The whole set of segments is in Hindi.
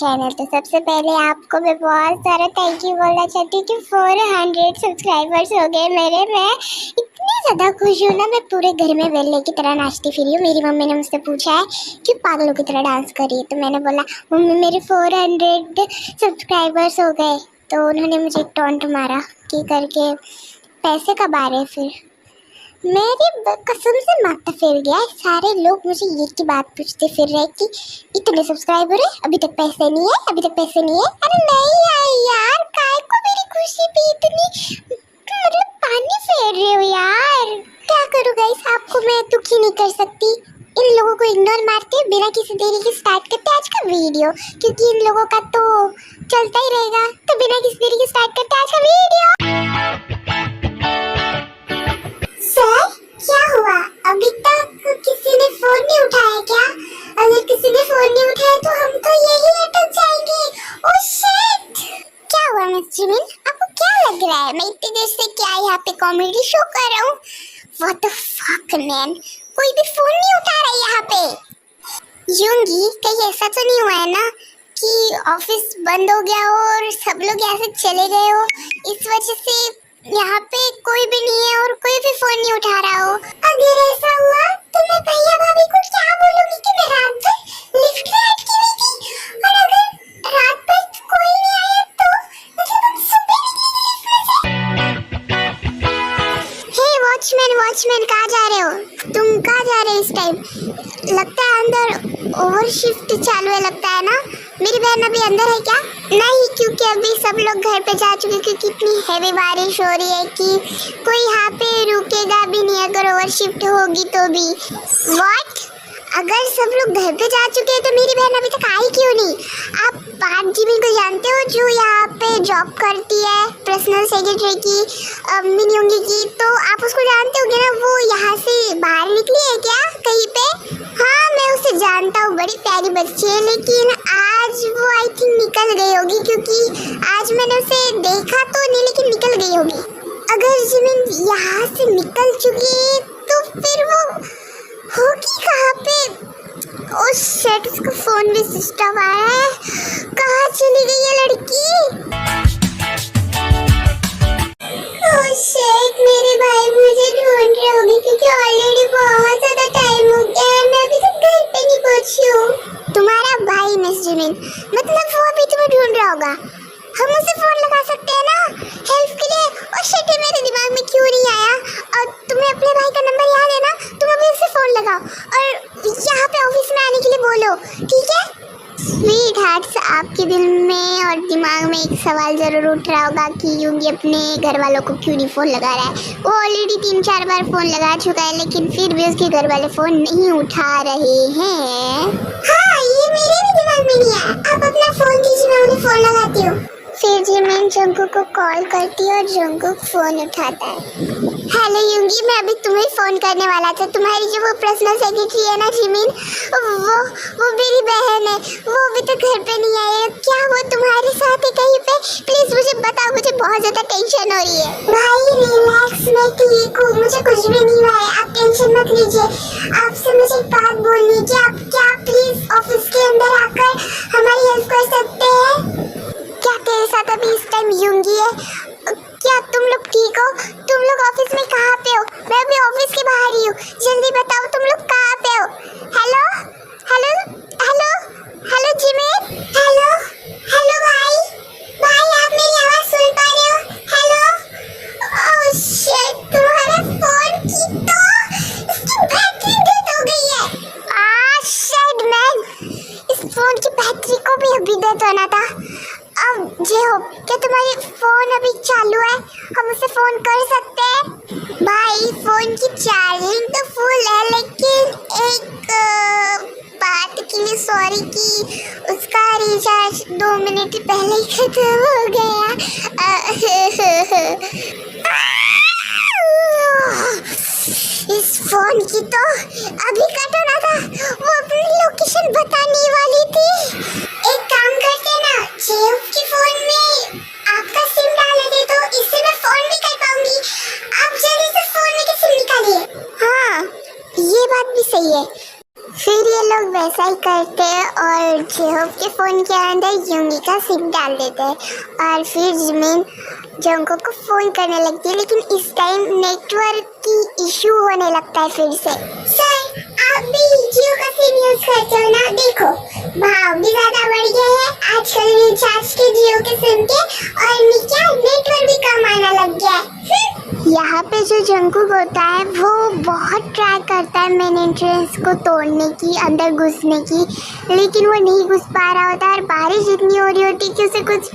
चैनल। तो सबसे पहले आपको मैं बहुत सारा थैंक यू बोलना चाहती हूँ कि 400 सब्सक्राइबर्स हो गए मेरे। मैं इतनी ज़्यादा खुश हूँ ना, मैं पूरे घर में वेले की तरह नाचती फिरी हूँ। मेरी मम्मी ने मुझसे पूछा है कि पागलों की तरह डांस कर रही है, तो मैंने बोला मम्मी मेरे 400 सब्सक्राइबर्स हो गए। तो उन्होंने मुझे एक टॉन्ट मारा कि करके पैसे कब आ रहे फिर। मेरी कसम से माथा फेर गया है। सारे लोग मुझे ये की बात पूछते फिर रहे कि इतने सब्सक्राइबर है, अभी तक पैसे नहीं है, अभी तक पैसे नहीं है। अरे नहीं आए यार, काय को मेरी खुशी पे इतनी मतलब पानी फेर रहे हो यार। क्या करूँ गाइस, आपको मैं दुखी नहीं कर सकती। इन लोगों को इग्नोर मारते बिना किसी देरी के स्टार्ट करते आज का वीडियो, क्योंकि इन लोगों का तो चलता ही रहेगा। तो बिना किसी देरी के स्टार्ट करते आज का वीडियो। सर क्या हुआ, अभी तक किसी ने फोन नहीं उठाया क्या? अगर किसी ने फोन नहीं उठाया तो हम तो यही अटक जाएंगे। ओह शिट, क्या हुआ मिस जिमिन, आपको क्या लग रहा है मैं इतनी देर से क्या यहाँ पे कॉमेडी शो कर रहा हूँ? व्हाट द फक मैन, कोई भी फोन नहीं उठा रहा है यहाँ पे। यूंगी कहीं ऐसा तो नहीं हुआ है ना कि ऑफिस बंद हो गया हो और सब लोग यहाँ से चले गए हो, इस वजह से यहाँ पे कोई भी नहीं है और कोई भी फोन नहीं उठा रहा हो? अगर ऐसा हुआ तो मैं भैया भाभी को क्या बोलूंगी कि मैं रात भर लिफ्ट में अटकी हुई थी, और अगर रात भर कोई नहीं आया तो मतलब हम सुबह निकलेंगे लिफ्ट में से। हे वॉचमैन वॉचमैन, कहाँ जा रहे हो तुम? कहाँ जा रहे हो इस टाइम? लगता है अंदर ओवर शिफ्ट चालू है लगता है ना। मेरी बहन अभी अंदर है क्या? नहीं, क्योंकि अभी सब लोग घर पे जा चुके, क्योंकि इतनी हैवी बारिश हो रही है कि कोई यहाँ पे रुकेगा भी नहीं अगर ओवर शिफ्ट होगी तो भी। व्हाट, अगर सब लोग घर पे जा चुके हैं तो मेरी बहन अभी तक आई क्यों नहीं? आप पार्थ जिमिन को जानते हो जो यहाँ पे जॉब करती है पर्सनल सेक्रेटरी की मिनी यूंगी की? तो आप उसको जानते होगे ना, वो यहाँ से बाहर निकली है क्या कहीं पे? हाँ मैं उसे जानता हूँ, बड़ी प्यारी बच्ची है, लेकिन आज वो आई थिंक निकल गई होगी, क्योंकि आज मैंने उसे देखा तो नहीं, लेकिन निकल गई होगी। अगर जिमिन यहाँ से निकल चुकी है तो फिर वो होगी कहाँ पे? उस सेट उसका फोन भी सिस्टम आया है, कहाँ चली गई ये लड़की? ओह शिट, मेरे भाई मुझे ढूंढ रहे होंगे, क्योंकि ऑलरेडी बहुत ज्यादा टाइम हो गया है, मैं अभी तक घर पे नहीं पहुंची हूँ। तुम्हारा भाई मिस जिमिन, मतलब वो अभी तुम्हें ढूंढ रहा होगा। हम उसे फोन लगा सकते हैं ना हेल्प के लिए? और शिट, मेरे दिमाग में क्यों नहीं आया? और तुम्हें अपने भाई का नंबर याद है ना, तुम अभी उसे फोन लगाओ और यहाँ पे ऑफिस में आने के लिए बोलो, ठीक है? स्वीट हार्ट्स, आपके दिल में और दिमाग में एक सवाल जरूर उठ रहा होगा कि यूंगी अपने घर वालों को क्यों नहीं फोन लगा रहा है। वो ऑलरेडी 3-4 बार फोन लगा चुका है, लेकिन फिर भी उसके घर वाले फोन नहीं उठा रहे हैं। हाँ, ये मेरे भी दिमाग में नहीं है। आप अपना फोन दीजिए, मैं उन्हें फोन लगाती हूँ। फिर जिमिन जंगकुक को कॉल करती है और जंगकुक फोन उठाता है। हेलो यूंगी, मैं अभी तुम्हें फोन करने वाला था। तुम्हारी जो वो पर्सनल सेक्रेटरी है ना जिमिन, वो मेरी बहन है, वो अभी तक घर पे नहीं आई है। क्या वो तुम्हारे साथ है कहीं पे? प्लीज मुझे बताओ, मुझे बहुत ज्यादा टेंशन हो रही है। भाई रिलैक्स, मैं ठीक हूँ, मुझे कुछ भी नहीं हुआ है, आप टेंशन मत लीजिए। आपसे मुझे एक बात बोलनी है कि आप क्या प्लीज ऑफिस के अंदर आकर हमारी हेल्प कर सकते हैं? क्या तेरे साथ अभी इस टाइम यूंगी है? क्या तुम लोग ठीक हो? तुम लोग ऑफिस में कहाँ पे हो? मैं अभी ऑफिस के बाहर ही हूँ, जल्दी बताओ तुम लोग कहाँ पे हो? Hello hello hello hello Jimin, hello hello भाई आप मेरी आवाज सुन पा रहे हो? हेलो? ओह शिट, तुम्हारा फोन की तो इसकी बैटरी डेड हो गई है। शिट मैन, इस फोन की बैटरी को भी अभी डेड होना था। अब जे हो, क्या तुम्हारी फोन अभी चालू है? हम उसे फोन कर सकते हैं? भाई फोन की चार्जिंग तो फुल है, लेकिन एक बात के लिए सॉरी कि उसका रिचार्ज 2 मिनट पहले ही खत्म हो गया। इस फोन की तो अभी कट होना था, वो अपनी लोकेशन बताने वाली थी। एक काम करते हैं ना, जेब के फोन में आपका सिम डाल देते तो इससे मैं फोन भी कर पाऊंगी। आप जल्दी से फोन में सिम निकालिए। हाँ ये बात भी सही है। फिर ये लोग वैसा ही करते हैं और चेहोव के फोन के अंदर यूंगी का सिम डाल देते हैं और फिर जिमिन जंगकुक को फोन करने लगती है, लेकिन इस टाइम नेटवर्क की इशू होने लगता है फिर से। सर आप भी जियो का सिम यूज करते हो ना? देखो भाव भी ज्यादा बढ़ गए हैं आजकल रिचार्ज के जियो के सिम के, और क्या नेटवर्क भी कम आना लग गया है। यहाँ पे जो जंगकुक होता है वो बहुत ट्राई करता है मेन एंट्रेंस को तोड़ने की, अंदर घुसने की, लेकिन वो नहीं घुस पा रहा होता है। और बारिश इतनी हो रही होती है कि उसे कुछ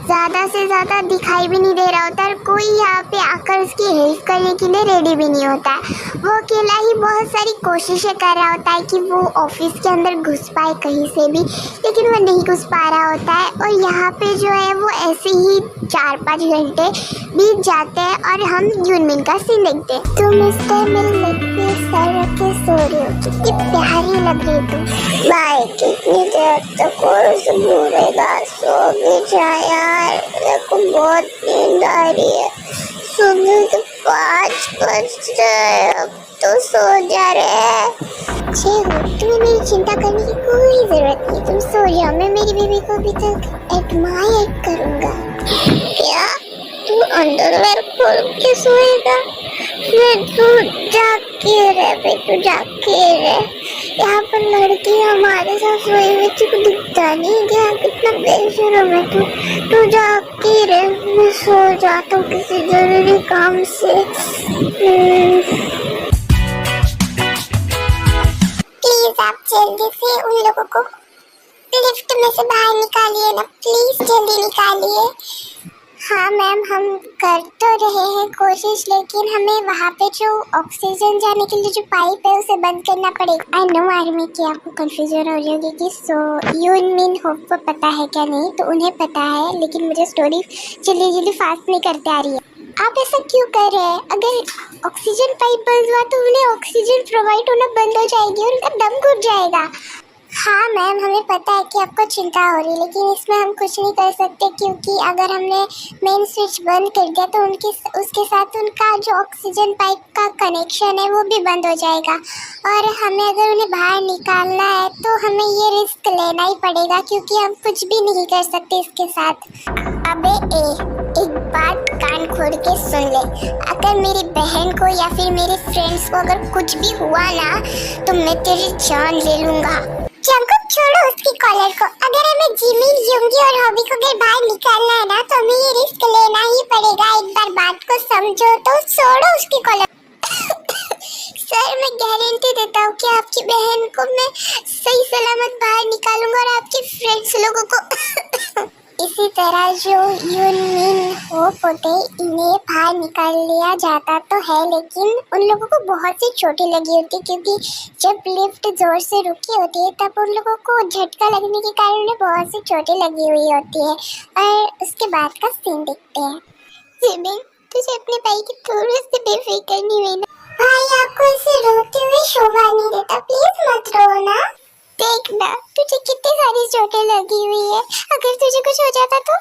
ज़्यादा से ज़्यादा दिखाई भी नहीं दे रहा होता है, और कोई यहाँ पे आकर उसकी हेल्प करने के लिए रेडी भी नहीं होता है। वो अकेला ही बहुत सारी कोशिशें कर रहा होता है कि वो ऑफिस के अंदर घुस पाए कहीं से भी, लेकिन वो नहीं घुस पा रहा होता है। और यहाँ पे जो है वो ऐसे ही 4-5 घंटे बीत जाते हैं और हम यूनमिन का सीन देखते हैं। तुम इस टाइम मेरे लेग पे सर रख के सो रही हो, कितनी प्यारी लग रही है तुम। भाई कितनी देर तक और बोलेगा, सो भी जा यार, मेरे को बहुत नींद आ रही है। सुबह तो 5 बज रहे, अब तो सो जा रहे हैं। तुम्हें मेरी चिंता करने की कोई जरूरत नहीं, तुम सो जाओ, मैं मेरी बेबी को अभी तक एडमायर करूँगा। क्या तू अंडरवेयर खोल के सोएगा? फिर तू जाके रह, फिर तू जाके रह। यहाँ पर लड़की हमारे साथ सोई हुई थी, को दिखता नहीं क्या? कितना बेशरम है तू। तू जाके रह, मैं सो जाता हूँ किसी जरूरी काम से। प्लीज आप जल्दी से उन लोगों को लिफ्ट में से बाहर निकालिए ना, प्लीज जल्दी निकालिए। हाँ मैम, हम कर तो रहे हैं कोशिश, लेकिन हमें वहाँ पे जो ऑक्सीजन जाने के लिए जो पाइप है उसे बंद करना पड़ेगा। आई नो आर्मी की आपको कंफ्यूजन हो रही होगी कि सो यूनमिन होप को पता है क्या? नहीं, तो उन्हें पता है, लेकिन मुझे स्टोरी जल्दी फास्ट नहीं करते आ रही है। आप ऐसा क्यों कर रहे हैं? अगर ऑक्सीजन पाइप बंद हुआ तो उन्हें ऑक्सीजन प्रोवाइड होना बंद हो जाएगी और उनका दम घुट जाएगा। हाँ मैम, हमें पता है कि आपको चिंता हो रही है, लेकिन इसमें हम कुछ नहीं कर सकते, क्योंकि अगर हमने मेन स्विच बंद कर दिया तो उसके साथ उनका जो ऑक्सीजन पाइप का कनेक्शन है वो भी बंद हो जाएगा, और हमें अगर उन्हें बाहर निकालना है तो हमें ये रिस्क लेना ही पड़ेगा, क्योंकि हम कुछ भी नहीं कर सकते इसके साथ। अबे एक बात कान खोल के सुन ले, अगर मेरी बहन को या फिर मेरे फ्रेंड्स को अगर कुछ भी हुआ ना तो मैं तेरी जान ले लूँगा। जंगकुक छोड़ो उसकी कॉलर को, अगर हमें जिमिन, यूंगी और हॉबी को अगर बाहर निकालना है ना तो हमें ये रिस्क लेना ही पड़ेगा। एक बार बात को समझो तो छोड़ो उसकी कॉलर। सर मैं गारंटी देता हूँ कि आपकी बहन को मैं सही सलामत बाहर निकालूंगा और आपके फ्रेंड्स लोगों को इसी तरह जो यूनमिन होप होते इन्हें बाहर निकाल लिया जाता तो है, लेकिन उन लोगों को बहुत सी चोटें लगी होती, क्योंकि जब लिफ्ट जोर से रुकी होती है तब उन लोगों को झटका लगने के कारण उन्हें बहुत सी चोटें लगी हुई होती है। और उसके बाद का सीन देखते हैं। जिमिन, तुझे अपने भाई की थोड़ी सी बेफिक्र नहीं हुई ना? भाई आपको इसे रोते हुए शोभा नहीं देता, प्लीज मत रो ना। देखना तुझे कितनी सारी चोटें लगी हुई है, अगर तुझे कुछ हो जाता तो?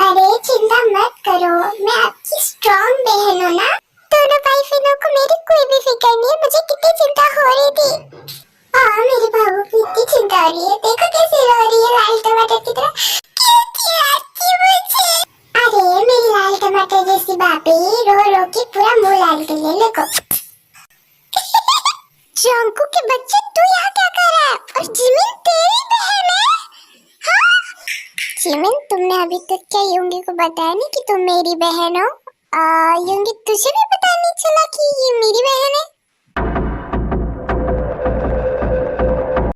अरे चिंता मत करो, मैं आपकी स्ट्रॉन्ग बहन हूँ ना। दोनों भाई बहनों को मेरी कोई भी फिक्र नहीं है, मुझे कितनी चिंता हो रही थी। हाँ मेरे बाबू की इतनी चिंता हो रही है, देखो कैसे रो रही है लाल टमाटर की तरह। क्यों चिढ़ाती मुझे? अरे मेरी लाल टमाटर जैसी भाभी रो रो के पूरा मुंह लाल कर ले। देखो जंगकुक के बच्चे, तू यहाँ क्या कर रहा है? और जिमिन तेरी बहन है? हाँ जिमिन, तुमने अभी तक क्या यूंगी को बताया नहीं कि तुम मेरी बहन हो? यूंगी तुझे भी पता नहीं चला?